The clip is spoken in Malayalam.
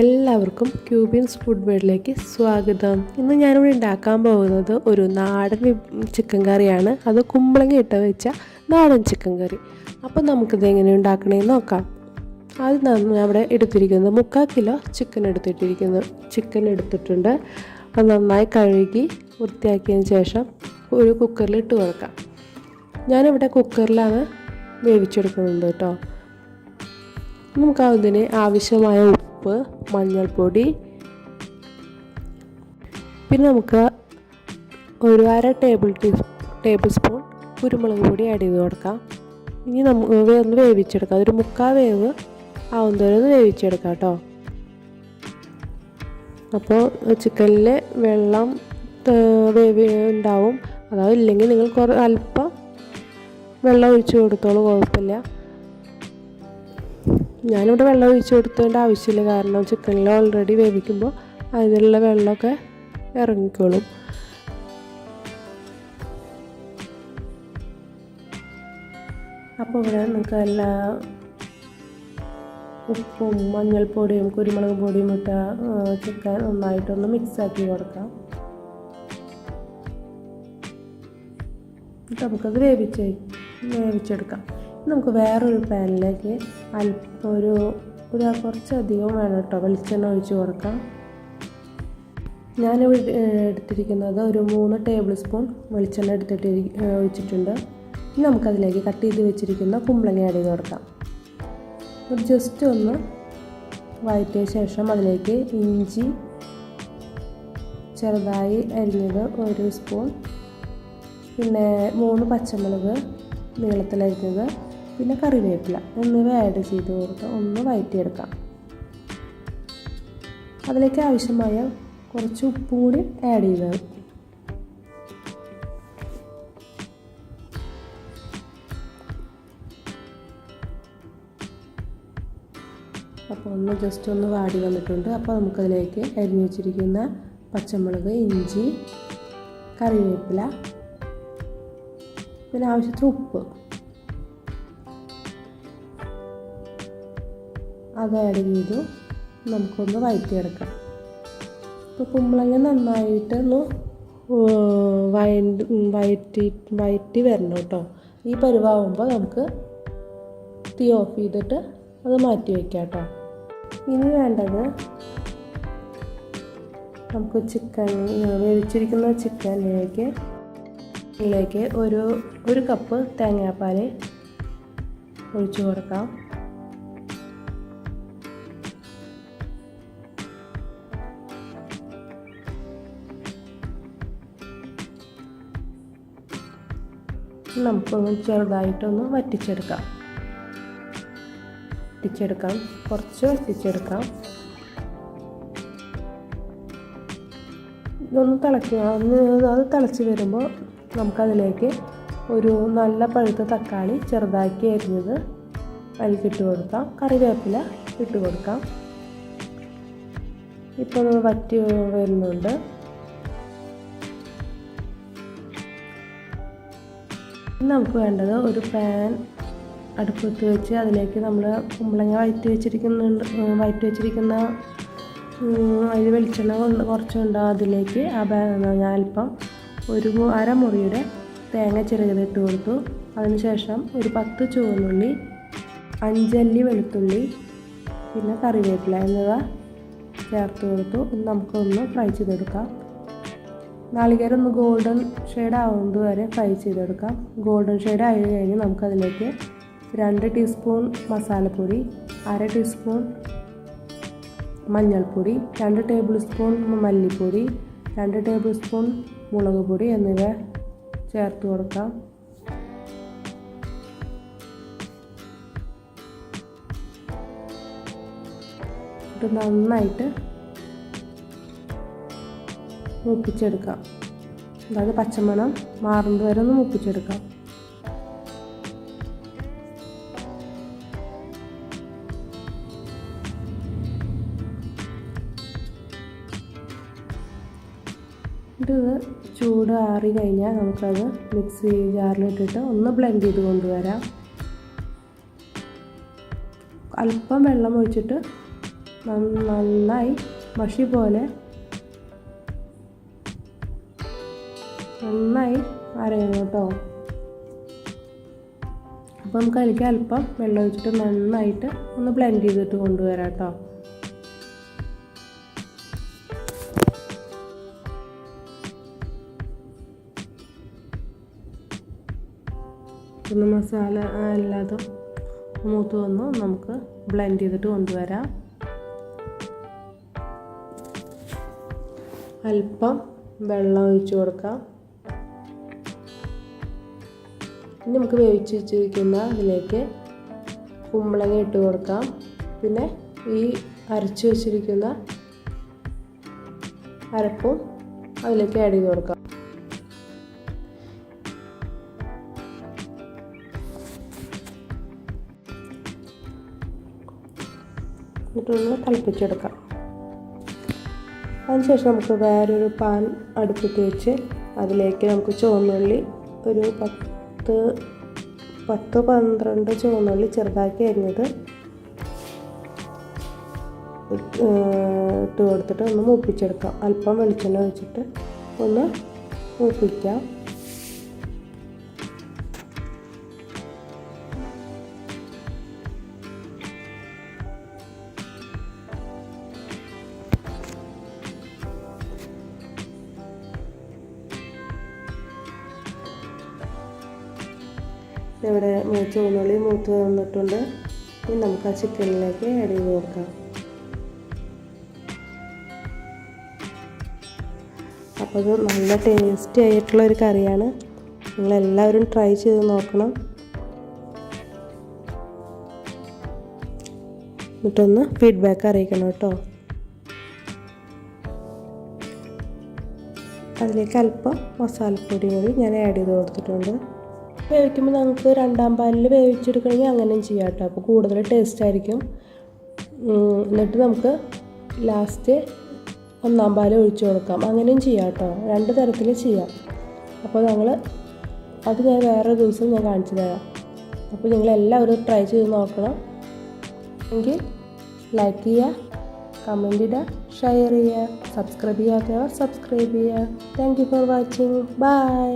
എല്ലാവർക്കും ക്യൂബിൻസ് ഫുഡ് വേൾഡിലേക്ക് സ്വാഗതം. ഇന്ന് ഞാനിവിടെ ഉണ്ടാക്കാൻ പോകുന്നത് ഒരു നാടൻ ചിക്കൻ കറിയാണ്. അത് കുമ്പളങ്ങ ഇട്ട് വെച്ച നാടൻ ചിക്കൻ കറി. അപ്പോൾ നമുക്കിത് എങ്ങനെ ഉണ്ടാക്കണമെന്ന് നോക്കാം. ആദ്യം ഞാൻ അവിടെ എടുത്തിരിക്കുന്നത് 3/4 കിലോ ചിക്കൻ എടുത്തിട്ടുണ്ട്. അത് നന്നായി കഴുകി വൃത്തിയാക്കിയതിന് ശേഷം ഒരു കുക്കറിൽ ഇട്ട് കൊടുക്കാം. ഞാനിവിടെ കുക്കറിലാണ് വേവിച്ചെടുക്കുന്നത് കേട്ടോ. നമുക്ക് അതിന് ആവശ്യമായ ഉപ്പ്, മഞ്ഞൾപ്പൊടി, പിന്നെ നമുക്ക് ഒരു 1/2 ടേബിൾ സ്പൂൺ കുരുമുളക് പൊടി ആഡ് ചെയ്ത് കൊടുക്കാം. ഇനി നമുക്ക് ഒന്ന് വേവിച്ചെടുക്കാം. ഒരു 3/4 വേവ് ആവുന്നവരെ ഒന്ന് വേവിച്ചെടുക്കാം കേട്ടോ. അപ്പോൾ ചിക്കനിൽ വെള്ളം ഉണ്ടാവും. അതായത് ഇല്ലെങ്കിൽ നിങ്ങൾ അല്പം വെള്ളം ഒഴിച്ച് കൊടുത്തോളൂ, കുഴപ്പമില്ല. ഞാനിവിടെ വെള്ളം ഒഴിച്ച് കൊടുത്തതിൻ്റെ ആവശ്യമില്ല, കാരണം ചിക്കനിൽ ഓൾറെഡി വേവിക്കുമ്പോൾ അതിനുള്ള വെള്ളമൊക്കെ ഇറങ്ങിക്കോളും. അപ്പോൾ ഇവിടെ നമുക്ക് എല്ലാ ഉപ്പും മഞ്ഞൾപ്പൊടിയും കുരുമുളക് പൊടിയും ഇട്ട ചിക്കൻ നന്നായിട്ടൊന്ന് മിക്സാക്കി കൊടുക്കാം. നമുക്കത് വേവിച്ചെടുക്കാം. നമുക്ക് വേറൊരു പാനിലേക്ക് കുറച്ചധികം വേണം കേട്ടോ വെളിച്ചെണ്ണ ഒഴിച്ച് കൊടുക്കാം. ഞാനിവിടെ എടുത്തിരിക്കുന്നത് ഒരു 3 ടേബിൾ സ്പൂൺ വെളിച്ചെണ്ണ ഒഴിച്ചിട്ടുണ്ട്. ഇനി നമുക്കതിലേക്ക് കട്ട് ചെയ്ത് വെച്ചിരിക്കുന്ന കുമ്പളങ്ങ ആഡ് ചെയ്ത് കൊടുക്കാം. ജസ്റ്റ് ഒന്ന് വഴറ്റിയ ശേഷം അതിലേക്ക് ഇഞ്ചി ചെറുതായി അരിഞ്ഞത് 1 സ്പൂൺ, പിന്നെ 3 പച്ചമുളക് നീളത്തിലരിഞ്ഞത്, പിന്നെ കറിവേപ്പില എന്നിവ ആഡ് ചെയ്ത് കൊടുത്ത് ഒന്ന് വഴറ്റിയെടുക്കാം. അതിലേക്ക് ആവശ്യമായ കുറച്ച് ഉപ്പും കൂടി ആഡ് ചെയ്തത്. അപ്പോൾ ജസ്റ്റ് ഒന്ന് വാടി വന്നിട്ടുണ്ട്. അപ്പോൾ നമുക്കതിലേക്ക് അരിഞ്ഞു വെച്ചിരിക്കുന്ന പച്ചമുളക്, ഇഞ്ചി, കറിവേപ്പില, പിന്നെ ആവശ്യത്തിന് ഉപ്പ് അത് ആഡ് ചെയ്തു നമുക്കൊന്ന് വഴറ്റിയെടുക്കാം. ഇപ്പോൾ കുമ്പളങ്ങ നന്നായിട്ടൊന്ന് വഴറ്റി വരണം കേട്ടോ. ഈ പരുവാകുമ്പോൾ നമുക്ക് തീ ഓഫ് ചെയ്തിട്ട് അത് മാറ്റി വയ്ക്കാം കേട്ടോ. ഇനി വേണ്ടത് നമുക്ക് വേവിച്ചിരിക്കുന്ന ചിക്കനിലേക്ക് ഒരു കപ്പ് തേങ്ങാപ്പാൽ ഒഴിച്ചു കൊടുക്കാം. നമുക്കൊന്ന് ചെറുതായിട്ടൊന്ന് വറ്റിച്ചെടുക്കാം. കുറച്ച് വറ്റിച്ചെടുക്കാം. ഇതൊന്ന് തിളയ്ക്കുക. അത് തിളച്ച് വരുമ്പോൾ നമുക്കതിലേക്ക് ഒരു നല്ല പഴുത്ത തക്കാളി ചെറുതാക്കി അരിഞ്ഞത് അതിലേക്ക് കൊടുക്കാം. കറിവേപ്പില ഇട്ട് കൊടുക്കാം. ഇപ്പോൾ ഒന്ന് വറ്റി വരുന്നുണ്ട്. നമുക്ക് വേണ്ടത് ഒരു പാൻ അടുപ്പത്ത് വെച്ച് അതിലേക്ക് നമ്മൾ കുമ്പളങ്ങ വഴറ്റി വെച്ചിരിക്കുന്ന അതിൽ വെളിച്ചെണ്ണ കുറച്ചുണ്ട്. അതിലേക്ക് ഞാൻ അല്പം ഒരു 1/2 മുറിയുടെ തേങ്ങ ചിരകിയിട്ട് കൊടുത്തു. അതിനുശേഷം ഒരു 10 ചുവന്നുള്ളി, 5 അല്ലി വെളുത്തുള്ളി, പിന്നെ കറിവേപ്പില എന്നിവ ചേർത്ത് കൊടുത്തു. നമുക്കൊന്ന് ഫ്രൈ ചെയ്തെടുക്കാം. നാളികേരം ഒന്ന് ഗോൾഡൻ ഷെയ്ഡ് ആവുന്നത് വരെ ഫ്രൈ ചെയ്തെടുക്കാം. ഗോൾഡൻ ഷെയ്ഡ് ആയി കഴിഞ്ഞ് നമുക്കതിലേക്ക് 2 ടീസ്പൂൺ മസാലപ്പൊടി, 1/2 ടീസ്പൂൺ മഞ്ഞൾപ്പൊടി, 2 ടേബിൾ സ്പൂൺ മല്ലിപ്പൊടി, 2 ടേബിൾ സ്പൂൺ മുളക് പൊടി എന്നിവ ചേർത്ത് കൊടുക്കാം. ഇത് നന്നായിട്ട് മൂപ്പിച്ചെടുക്കാം. അതായത് പച്ചമണം മാറുന്നത് വരെ ഒന്ന് മൂപ്പിച്ചെടുക്കാം. ഇത് ചൂട് ആറി കഴിഞ്ഞാൽ നമുക്കത് മിക്സി ജാറിലിട്ടിട്ട് ഒന്ന് ബ്ലെൻഡ് ചെയ്ത് കൊണ്ടുവരാം. അല്പം വെള്ളം ഒഴിച്ചിട്ട് നന്നായി മഷി പോലെ നന്നായി അരയണം കേട്ടോ. അപ്പോൾ നമുക്ക് അതിലേക്ക് അല്പം വെള്ളം ഒഴിച്ചിട്ട് നന്നായിട്ട് ഒന്ന് ബ്ലെൻഡ് ചെയ്തിട്ട് കൊണ്ടുവരാം കേട്ടോ. ഒന്ന് മസാല എല്ലാതും മൂത്ത് വന്നു നമുക്ക് ബ്ലെൻഡ് ചെയ്തിട്ട് കൊണ്ടുവരാം. അല്പം വെള്ളം ഒഴിച്ച് കൊടുക്കാം. ഇനി നമുക്ക് വേവിച്ച് വെച്ചിരിക്കുന്ന അതിലേക്ക് കുമ്പളങ്ങ ഇട്ട് കൊടുക്കാം. പിന്നെ ഈ അരച്ച് വെച്ചിരിക്കുന്ന അരപ്പും അതിലേക്ക് ആഡ് ചെയ്ത് കൊടുക്കാം. എന്നിട്ടൊന്ന് തിളപ്പിച്ചെടുക്കാം. അതിനുശേഷം നമുക്ക് വേറൊരു പാൻ അടുപ്പത്ത് വെച്ച് അതിലേക്ക് നമുക്ക് ചുവന്നുള്ളി ഒരു 10-12 ചുവന്നുള്ളി ചെറുതാക്കി അരിഞ്ഞത് ഇട്ട് കൊടുത്തിട്ട് ഒന്ന് മൂപ്പിച്ചെടുക്കാം. അല്പം വെളിച്ചെണ്ണ ഒഴിച്ചിട്ട് ഒന്ന് മൂപ്പിക്കാം. ഇവിടെ ചുവന്നുള്ളി മൂത്ത് വന്നിട്ടുണ്ട്. ഇനി നമുക്ക് ആ ചിക്കനിലേക്ക് ആഡ് ചെയ്ത് കൊടുക്കാം. അപ്പോൾ അത് നല്ല ടേസ്റ്റി ആയിട്ടുള്ളൊരു കറിയാണ്. നിങ്ങളെല്ലാവരും ട്രൈ ചെയ്ത് നോക്കണം. എന്നിട്ടൊന്ന് ഫീഡ്ബാക്ക് അറിയിക്കണം കേട്ടോ. അതിലേക്ക് അല്പം മസാലപ്പൊടി കൂടി ഞാൻ ആഡ് ചെയ്ത് കൊടുത്തിട്ടുണ്ട്. വേവിക്കുമ്പോൾ നമുക്ക് 2ാം പാലിൽ വേവിച്ചെടുക്കണമെങ്കിൽ അങ്ങനെയും ചെയ്യാം കേട്ടോ. അപ്പോൾ കൂടുതൽ ടേസ്റ്റ് ആയിരിക്കും. എന്നിട്ട് നമുക്ക് ലാസ്റ്റ് 1ാം പാൽ ഒഴിച്ച് കൊടുക്കാം. അങ്ങനെയും ചെയ്യാം കേട്ടോ. 2 തരത്തിൽ ചെയ്യാം. അപ്പോൾ അത് ഞാൻ വേറെ ദിവസം ഞാൻ കാണിച്ചു തരാം. അപ്പോൾ നിങ്ങളെല്ലാവരും ട്രൈ ചെയ്ത് നോക്കണം. എങ്കിൽ ലൈക്ക് ചെയ്യുക, കമൻറ്റ് ഇടുക, ഷെയർ ചെയ്യുക, സബ്സ്ക്രൈബ് ചെയ്യാത്തവർ സബ്സ്ക്രൈബ് ചെയ്യുക. Thank you for watching. By.